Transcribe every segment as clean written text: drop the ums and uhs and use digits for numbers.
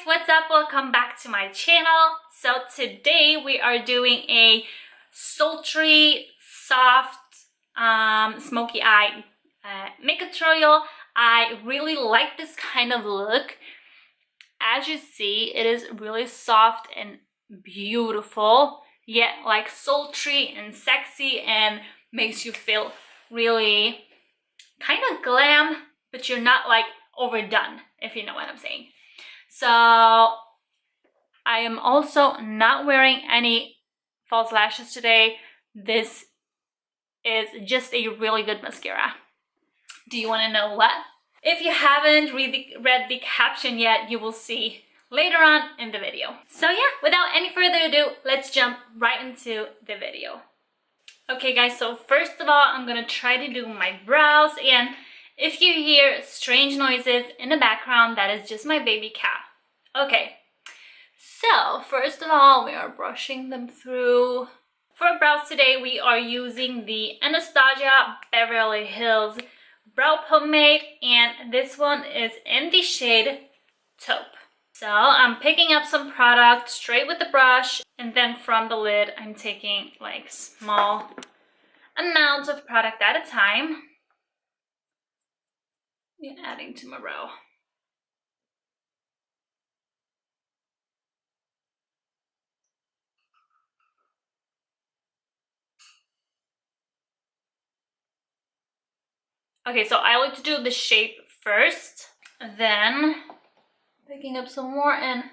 what's up? Welcome back to my channel. So today we are doing a sultry, soft, smoky eye makeup tutorial. I really like this kind of look. As you see, it is really soft and beautiful, yet like sultry and sexy, and makes you feel really kind of glam, but you're not like overdone, if you know what I'm saying. So I am also not wearing any false lashes today. This is just a really good mascara. Do you want to know what? If you haven't read the caption yet, you will see later on in the video. So yeah, without any further ado, let's jump right into the video. Okay guys, so first of all, I'm gonna try to do my brows, and if you hear strange noises in the background, that is just my baby cat. Okay, so first of all, we are brushing them through. For brows today, we are using the Anastasia Beverly Hills brow pomade, and this one is in the shade Taupe. So I'm picking up some product straight with the brush, and then from the lid, I'm taking like small amounts of product at a time and adding to my brow. Okay, so I like to do the shape first, then picking up some more and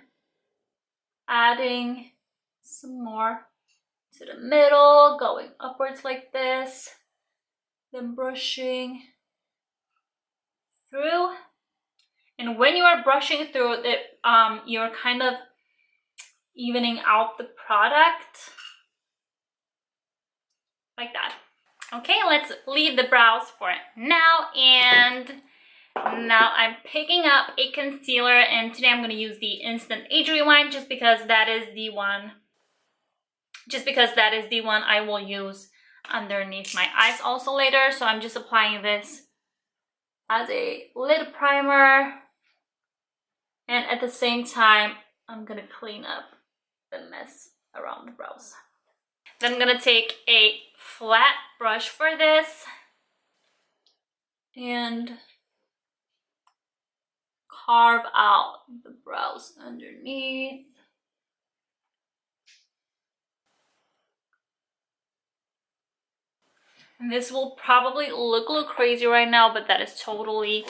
adding some more to the middle, going upwards like this, then brushing through. And when you are brushing through it, you're kind of evening out the product like that. Okay, let's leave the brows for now, and now I'm picking up a concealer, and today I'm going to use the Instant Age Rewind just because that is the one I will use underneath my eyes also later. So I'm just applying this as a lid primer, and at the same time I'm going to clean up the mess around the brows. Then I'm going to take a flat brush for this and carve out the brows underneath. And this will probably look a little crazy right now, but that is totally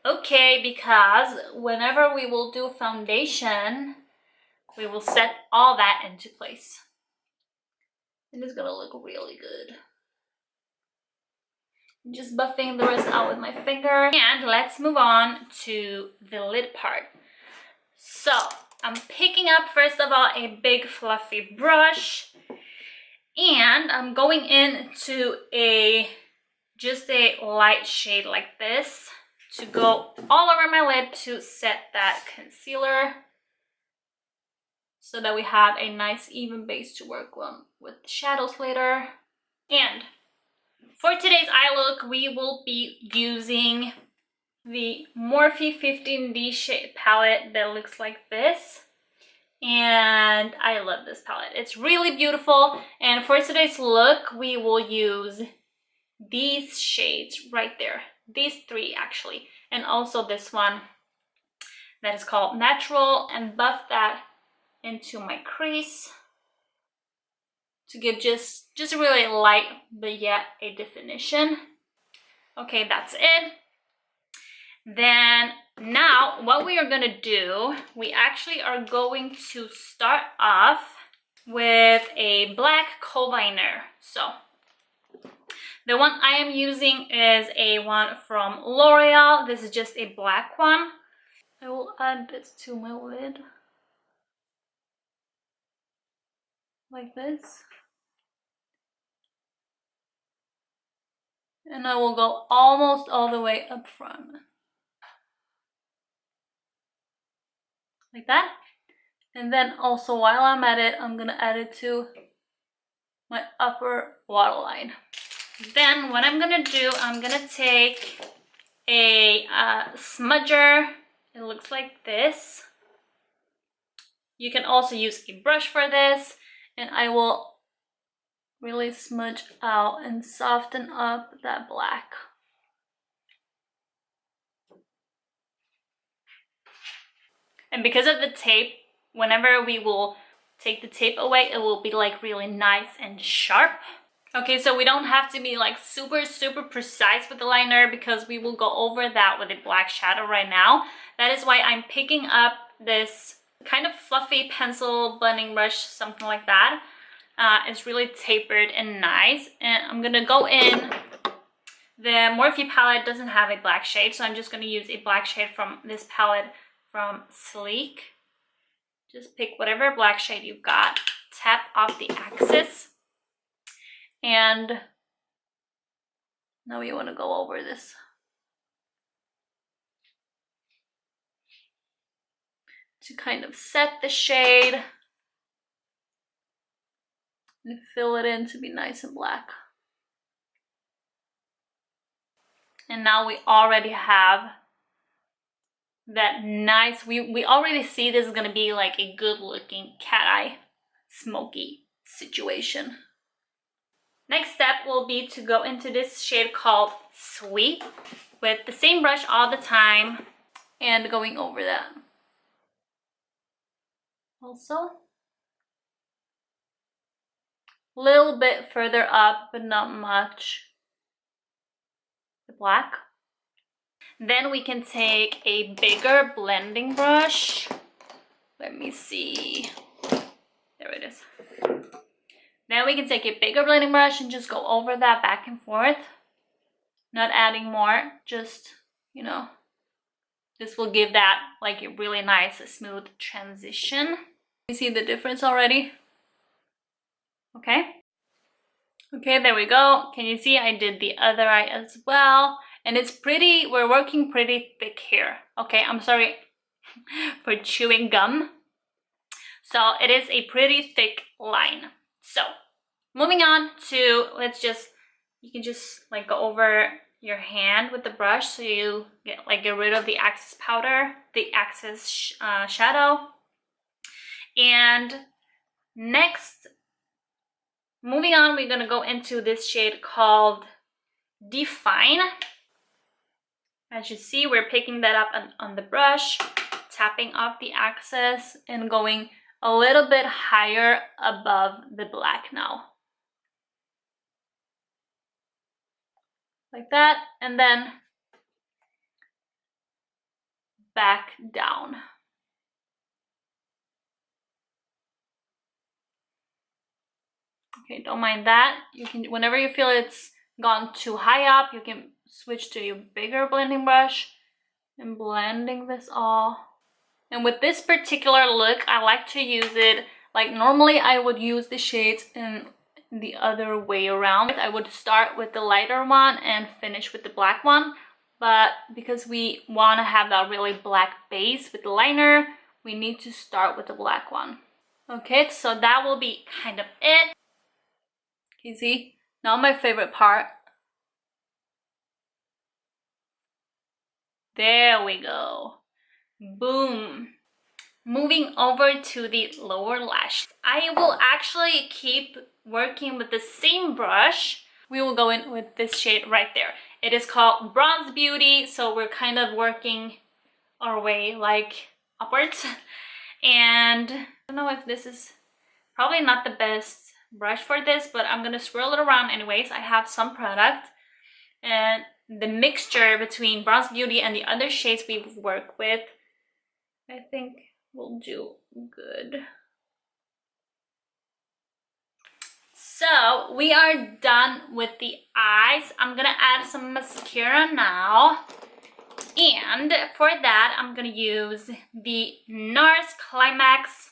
okay, because whenever we will do foundation, we will set all that into place. And it's gonna look really good. I'm just buffing the rest out with my finger. And let's move on to the lid part. So I'm picking up, first of all, a big fluffy brush, and I'm going into just a light shade like this to go all over my lid to set that concealer so that we have a nice even base to work on with the shadows later. And for today's eye look, we will be using the Morphe 15D shade palette that looks like this. And I love this palette. It's really beautiful. And for today's look, we will use these shades right there. These three actually. And also this one that is called Natural, and buff that into my crease to give just really light but yet a definition. Okay, that's it. Then now what we are gonna do, we actually are going to start off with a black Kohl liner. So the one I am using is a one from L'Oreal. This is just a black one. I will add this to my lid like this, and I will go almost all the way up front like that. And then also, while I'm at it, I'm gonna add it to my upper waterline. Then what I'm gonna do, I'm gonna take a smudger. It looks like this. You can also use a brush for this, and I will really smudge out and soften up that black. And because of the tape, whenever we will take the tape away, it will be like really nice and sharp. Okay, so we don't have to be like super precise with the liner because we will go over that with a black shadow right now. That is why I'm picking up this kind of fluffy pencil blending brush, something like that. It's really tapered and nice. And I'm gonna go in. The Morphe palette doesn't have a black shade, so I'm just gonna use a black shade from this palette from Sleek. Just pick whatever black shade you've got, tap off the axis, and now we want to go over this. To kind of set the shade and fill it in to be nice and black. And now we already have that nice, we already see this is going to be like a good looking cat eye smoky situation. Next step will be to go into this shade called Sweet with the same brush all the time and going over that. Also, a little bit further up, but not much. The black. Then we can take a bigger blending brush. Let me see. There it is. Then we can take a bigger blending brush and just go over that back and forth. Not adding more, just, you know, this will give that like a really nice smooth transition. You see the difference already? Okay. Okay, there we go. Can you see I did the other eye as well? And it's pretty, we're working pretty thick here. Okay, I'm sorry for chewing gum. So it is a pretty thick line. So moving on to, you can just like go over your hand with the brush so you get rid of the excess powder, the excess shadow. And next, moving on, we're gonna go into this shade called Define. As you see, we're picking that up on the brush, tapping off the excess and going a little bit higher above the black now. Like that, and then back down. Okay, don't mind that. You can, whenever you feel it's gone too high up, you can switch to your bigger blending brush and blending this all. And with this particular look, I like to use it, like normally I would use the shades in the other way around. I would start with the lighter one and finish with the black one. But because we want to have that really black base with the liner, we need to start with the black one. Okay, so that will be kind of it. You see? Now my favorite part. There we go. Boom. Moving over to the lower lash. I will actually keep working with the same brush. We will go in with this shade right there. It is called Bronze Beauty, so we're kind of working our way like upwards. And I don't know if this is probably not the best brush for this, but I'm gonna swirl it around anyways. I have some product, and the mixture between Bronze Beauty and the other shades we work with, I think will do good. So we are done with the eyes. I'm gonna add some mascara now. And for that, I'm gonna use the NARS Climax.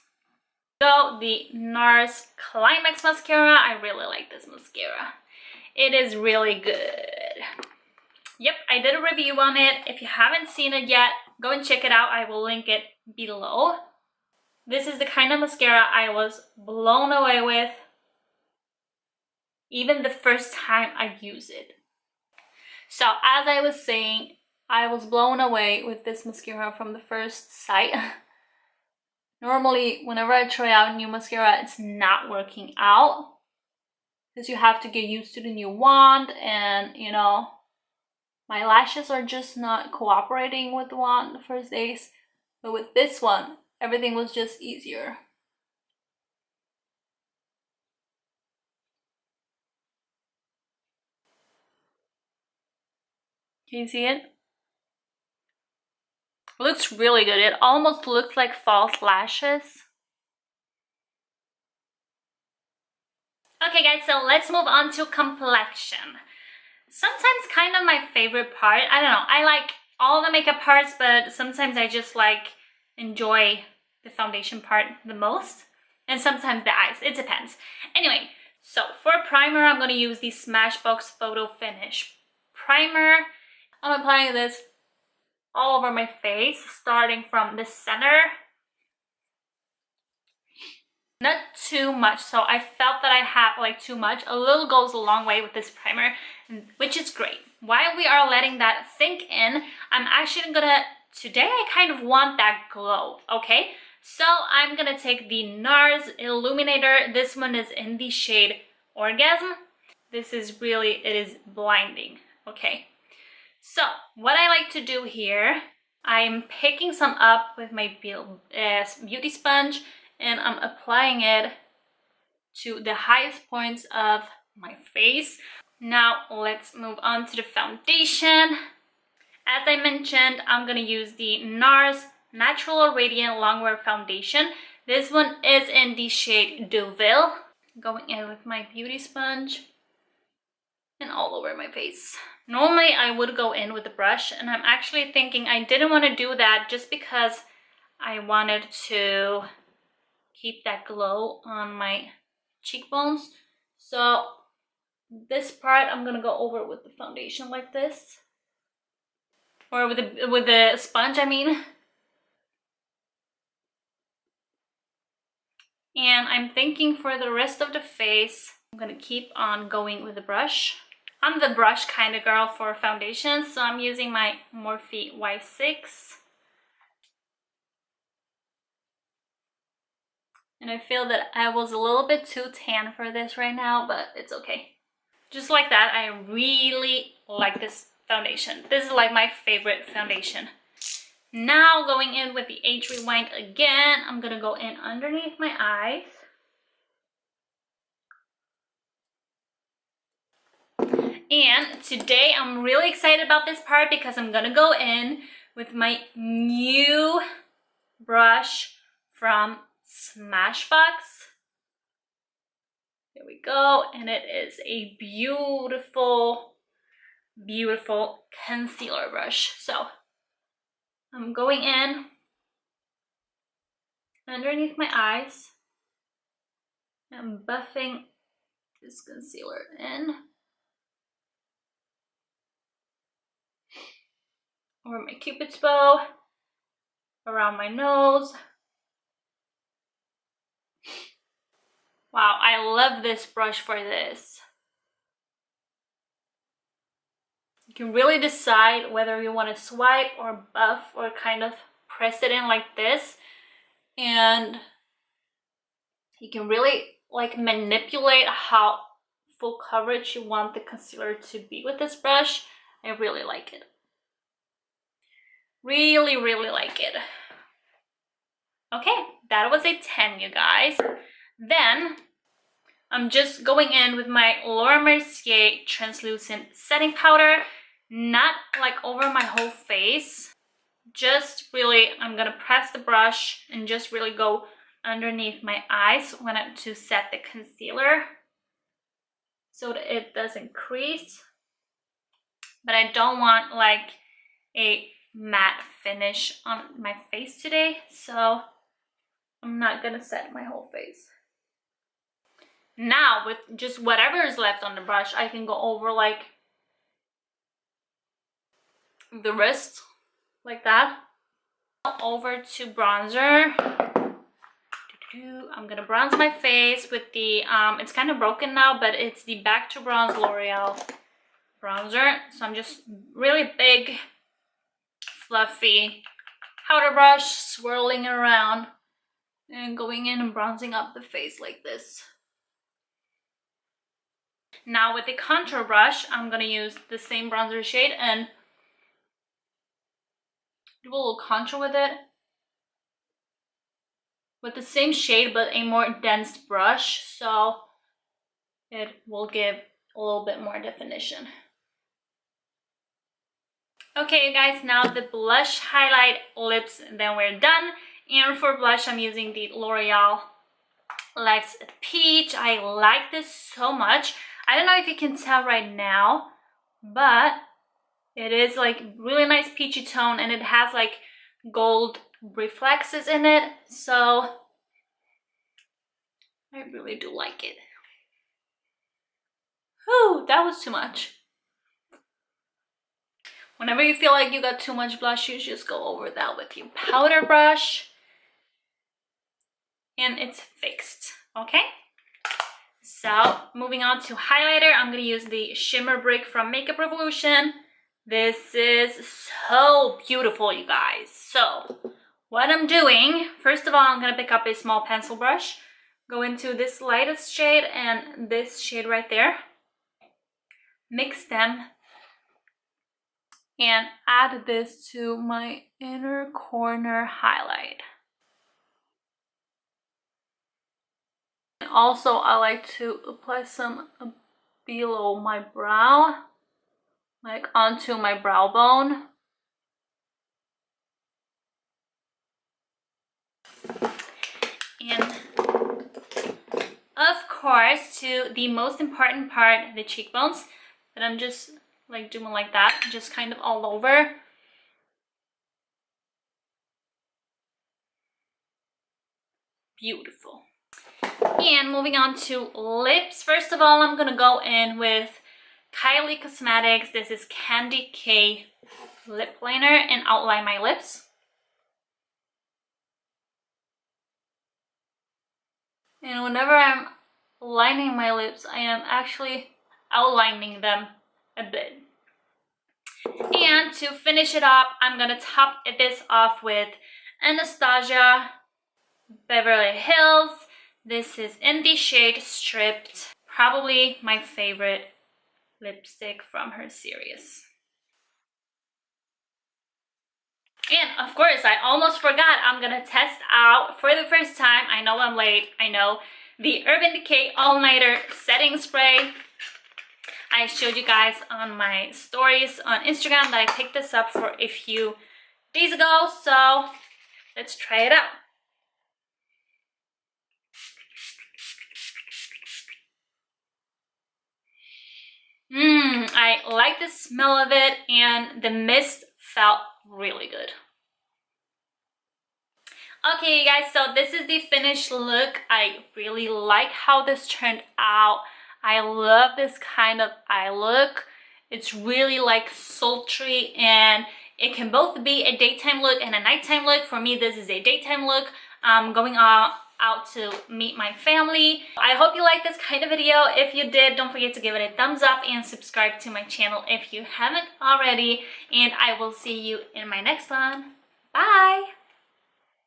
So the NARS Climax mascara. I really like this mascara. It is really good. Yep, I did a review on it. If you haven't seen it yet, go and check it out. I will link it below. This is the kind of mascara I was blown away with, even the first time I used it. So as I was saying, I was blown away with this mascara from the first sight. Normally, whenever I try out new mascara, it's not working out because you have to get used to the new wand, and you know, my lashes are just not cooperating with the wand the first days. But with this one, everything was just easier. Can you see it? It looks really good. It almost looks like false lashes. Okay guys, so let's move on to complexion. Sometimes kind of my favorite part. I don't know, I like all the makeup parts, but sometimes I just like enjoy the foundation part the most, and sometimes the eyes. It depends. Anyway, so for primer, I'm going to use the SMASHBOX Photo Finish primer. I'm applying this all over my face, starting from the center. Not too much, so I felt that I had like too much. A little goes a long way with this primer, which is great. While we are letting that sink in, I'm actually gonna, today I kind of want that glow, okay? So I'm gonna take the NARS Illuminator. This one is in the shade Orgasm. This is really, it is blinding, okay? So what I like to do here, I'm picking some up with my beauty sponge, and I'm applying it to the highest points of my face. Now let's move on to the foundation. As I mentioned, I'm gonna use the NARS Natural Radiant Longwear Foundation. This one is in the shade Deauville. Going in with my beauty sponge and all over my face. Normally I would go in with a brush, and I'm actually thinking I didn't want to do that just because I wanted to keep that glow on my cheekbones. So this part I'm gonna go over with the foundation like this, or with the sponge, I mean. And I'm thinking for the rest of the face, I'm gonna keep on going with the brush. I'm the brush kind of girl for foundation, so I'm using my Morphe Y6. And I feel that I was a little bit too tan for this right now, but it's okay. Just like that, I really like this foundation. This is like my favorite foundation. Now going in with the Age Rewind again, I'm gonna go in underneath my eyes. And today I'm really excited about this part because I'm gonna go in with my new brush from SMASHBOX. There we go, and it is a beautiful, beautiful concealer brush. So I'm going in underneath my eyes and buffing this concealer in over my cupid's bow, around my nose. Wow, I love this brush for this. You can really decide whether you want to swipe or buff or kind of press it in like this, and you can really like manipulate how full coverage you want the concealer to be with this brush. I really like it. Really, really like it. Okay, that was a 10, you guys. Then I'm just going in with my Laura Mercier translucent setting powder, not like over my whole face. Just really, I'm gonna press the brush and just really go underneath my eyes to set the concealer so that it doesn't crease. But I don't want like a matte finish on my face today, so I'm not gonna set my whole face. Now with just whatever is left on the brush, I can go over like the wrist like that. Over to bronzer. I'm gonna bronze my face with the it's kind of broken now, but it's the Back to Bronze L'Oreal bronzer. So I'm just really big, fluffy powder brush swirling around and going in and bronzing up the face like this. Now with the contour brush, I'm gonna use the same bronzer shade and do a little contour with it. With the same shade but a more dense brush, so it will give a little bit more definition. Okay, you guys, now the blush, highlight, lips, then we're done. And for blush, I'm using the L'Oreal Lex Peach. I like this so much. I don't know if you can tell right now, but it is like really nice peachy tone, and it has like gold reflexes in it, so I really do like it. Whew, that was too much. Whenever you feel like you got too much blush, you just go over that with your powder brush and it's fixed, okay? So moving on to highlighter, I'm gonna use the Shimmer Brick from Makeup Revolution. This is so beautiful, you guys. So what I'm doing, first of all, I'm gonna pick up a small pencil brush, go into this lightest shade and this shade right there, mix them, and add this to my inner corner highlight. And also, I like to apply some below my brow, like onto my brow bone. And of course, to the most important part, the cheekbones, that I'm just like doing like that, just kind of all over. Beautiful. And moving on to lips. First of all, I'm gonna go in with Kylie Cosmetics. This is Candy K lip liner and outline my lips. And whenever I'm lining my lips, I am actually outlining them a bit. And to finish it up, I'm gonna top this off with Anastasia Beverly Hills. This is in the shade Stripped. Probably my favorite lipstick from her series. And of course, I almost forgot, I'm gonna test out for the first time, I know I'm late, I know, the Urban Decay All Nighter Setting Spray. I showed you guys on my stories on Instagram that I picked this up for a few days ago, so let's try it out. I like the smell of it, and the mist felt really good. Okay, you guys, so this is the finished look. I really like how this turned out. I love this kind of eye look. It's really like sultry, and it can both be a daytime look and a nighttime look. For me, this is a daytime look. I'm going out to meet my family. I hope you liked this kind of video. If you did, don't forget to give it a thumbs up and subscribe to my channel if you haven't already. And I will see you in my next one. Bye!